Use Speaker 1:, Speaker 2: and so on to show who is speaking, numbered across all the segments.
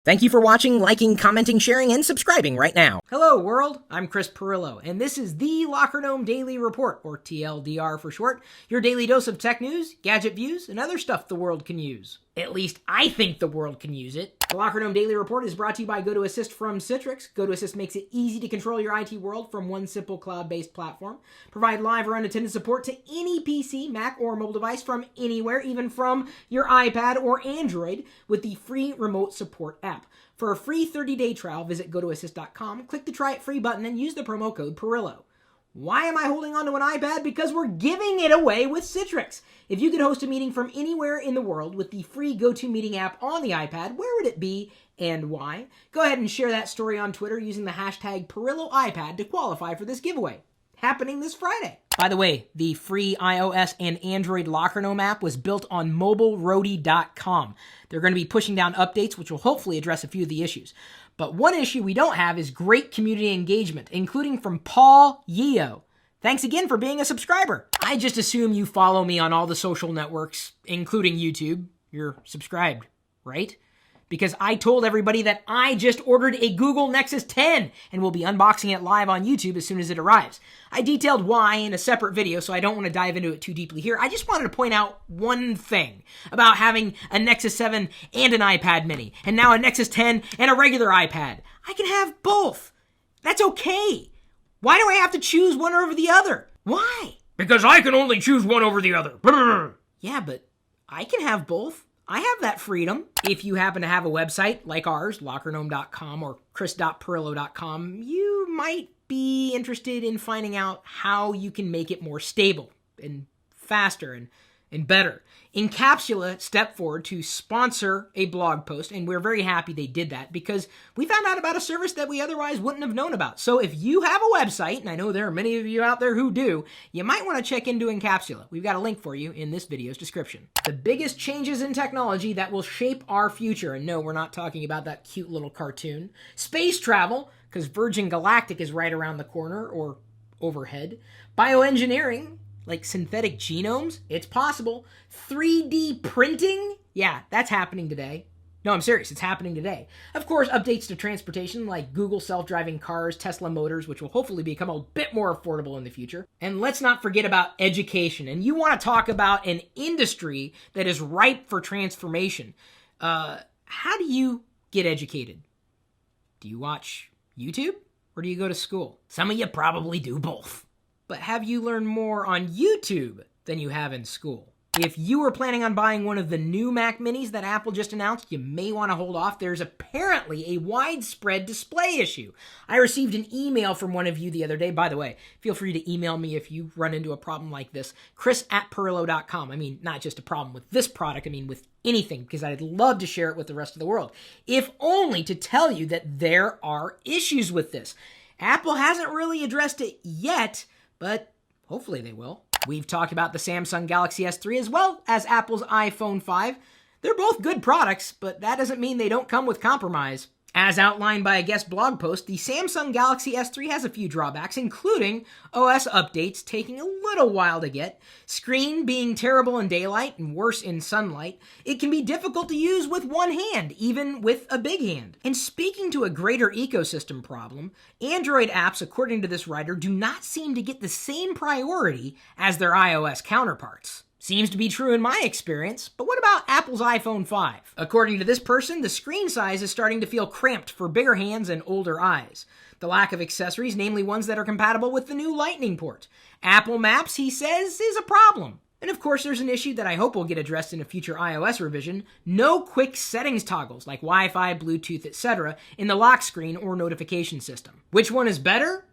Speaker 1: Thank you for watching, liking, commenting, sharing, and subscribing right now. Hello world, I'm Chris Pirillo, and this is the Locker Gnome Daily Report, or TLDR for short, your daily dose of tech news, gadget views, and other stuff the world can use. At least I think the world can use it. The Locker Gnome Daily Report is brought to you by GoToAssist from Citrix. GoToAssist makes it easy to control your IT world from one simple cloud-based platform. Provide live or unattended support to any PC, Mac, or mobile device from anywhere, even from your iPad or Android, with the free remote support app. For a free 30-day trial, visit GoToAssist.com, click the Try It Free button, and use the promo code Pirillo. Why am I holding on to an iPad? Because we're giving it away with Citrix. If you could host a meeting from anywhere in the world with the free GoToMeeting app on the iPad, where would it be and why? Go ahead and share that story on Twitter using the hashtag PirilloIPad to qualify for this giveaway. Happening this Friday. By the way, the free iOS and Android Locker Gnome app was built on mobileroadie.com. They're going to be pushing down updates, which will hopefully address a few of the issues. But one issue we don't have is great community engagement, including from Paul Yeo. Thanks again for being a subscriber. I just assume you follow me on all the social networks, including YouTube. You're subscribed, right? Because I told everybody that I just ordered a Google Nexus 10 and will be unboxing it live on YouTube as soon as it arrives. I detailed why in a separate video, so I don't want to dive into it too deeply here. I just wanted to point out one thing about having a Nexus 7 and an iPad mini, and now a Nexus 10 and a regular iPad. I can have both. That's okay. Why do I have to choose one over the other? Why? Because I can only choose one over the other. Yeah, but I can have both. I have that freedom. If you happen to have a website like ours, lockergnome.com or chris.pirillo.com, you might be interested in finding out how you can make it more stable and faster and better. Encapsula stepped forward to sponsor a blog post, and we're very happy they did that because we found out about a service that we otherwise wouldn't have known about. So if you have a website, and I know there are many of you out there who do, you might want to check into Encapsula. We've got a link for you in this video's description. The biggest changes in technology that will shape our future, and no, we're not talking about that cute little cartoon. Space travel, because Virgin Galactic is right around the corner, or overhead. Bioengineering, like synthetic genomes, it's possible. 3D printing, yeah, that's happening today. No, I'm serious, it's happening today. Of course, updates to transportation like Google self-driving cars, Tesla motors, which will hopefully become a bit more affordable in the future. And let's not forget about education. And you want to talk about an industry that is ripe for transformation. How do you get educated? Do you watch YouTube or do you go to school? Some of you probably do both. But have you learned more on YouTube than you have in school? If you were planning on buying one of the new Mac Minis that Apple just announced, you may want to hold off. There's apparently a widespread display issue. I received an email from one of you the other day. By the way, feel free to email me if you run into a problem like this. Chris@Pirillo.com. I mean, not just a problem with this product, I mean with anything, because I'd love to share it with the rest of the world. If only to tell you that there are issues with this. Apple hasn't really addressed it yet, but hopefully they will. We've talked about the Samsung Galaxy S3 as well as Apple's iPhone 5. They're both good products, but that doesn't mean they don't come with compromise. As outlined by a guest blog post, the Samsung Galaxy S3 has a few drawbacks, including OS updates taking a little while to get, screen being terrible in daylight and worse in sunlight. It can be difficult to use with one hand, even with a big hand. And speaking to a greater ecosystem problem, Android apps, according to this writer, do not seem to get the same priority as their iOS counterparts. Seems to be true in my experience, but what about Apple's iPhone 5? According to this person, the screen size is starting to feel cramped for bigger hands and older eyes. The lack of accessories, namely ones that are compatible with the new Lightning port. Apple Maps, he says, is a problem. And of course, there's an issue that I hope will get addressed in a future iOS revision. No quick settings toggles like Wi-Fi, Bluetooth, etc. in the lock screen or notification system. Which one is better?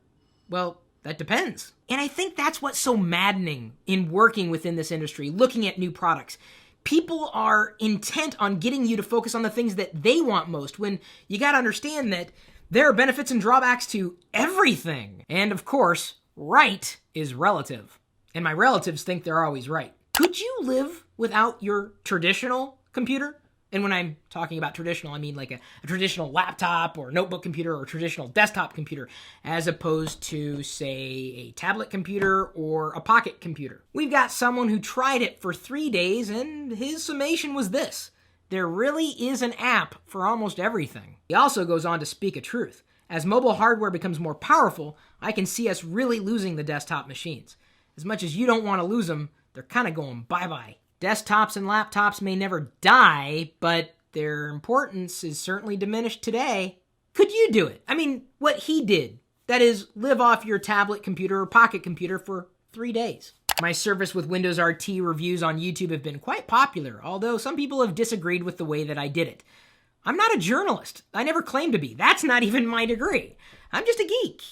Speaker 1: Well, that depends. And I think that's what's so maddening in working within this industry, looking at new products. People are intent on getting you to focus on the things that they want most, when you gotta understand that there are benefits and drawbacks to everything. And of course, right is relative. And my relatives think they're always right. Could you live without your traditional computer? And when I'm talking about traditional, I mean like a traditional laptop or notebook computer or traditional desktop computer, as opposed to, say, a tablet computer or a pocket computer. We've got someone who tried it for 3 days, and his summation was this: There really is an app for almost everything. He also goes on to speak a truth. As mobile hardware becomes more powerful, I can see us really losing the desktop machines. As much as you don't want to lose them, they're kind of going bye-bye. Desktops and laptops may never die, but their importance is certainly diminished today. Could you do it? I mean, what he did. That is, live off your tablet computer or pocket computer for 3 days. My Surface with Windows RT reviews on YouTube have been quite popular, although some people have disagreed with the way that I did it. I'm not a journalist. I never claimed to be. That's not even my degree. I'm just a geek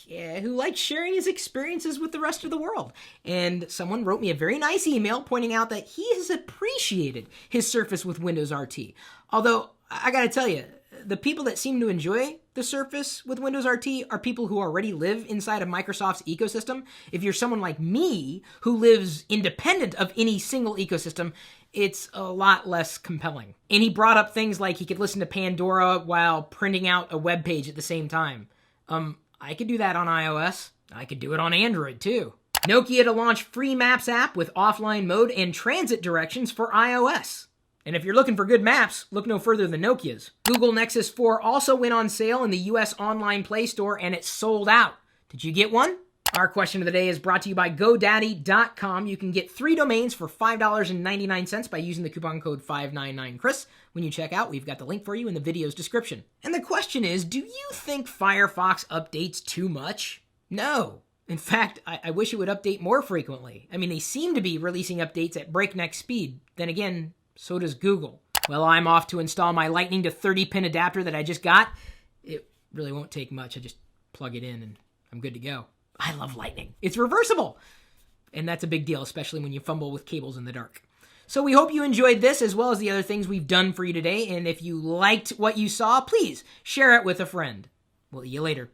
Speaker 1: who likes sharing his experiences with the rest of the world. And someone wrote me a very nice email pointing out that he has appreciated his Surface with Windows RT. Although, I gotta tell you, the people that seem to enjoy the Surface with Windows RT are people who already live inside of Microsoft's ecosystem. If you're someone like me who lives independent of any single ecosystem, it's a lot less compelling. And he brought up things like he could listen to Pandora while printing out a web page at the same time. I could do that on iOS. I could do it on Android too. Nokia to launch free Maps app with offline mode and transit directions for iOS. And if you're looking for good maps, look no further than Nokia's. Google Nexus 4 also went on sale in the US online Play Store and it's sold out. Did you get one? Our question of the day is brought to you by GoDaddy.com. You can get 3 domains for $5.99 by using the coupon code 599CHRIS. When you check out, we've got the link for you in the video's description. And the question is, do you think Firefox updates too much? No. In fact, I wish it would update more frequently. I mean, they seem to be releasing updates at breakneck speed. Then again, so does Google. Well, I'm off to install my Lightning to 30-pin adapter that I just got. It really won't take much. I just plug it in and I'm good to go. I love Lightning. It's reversible. And that's a big deal, especially when you fumble with cables in the dark. So we hope you enjoyed this as well as the other things we've done for you today. And if you liked what you saw, please share it with a friend. We'll see you later.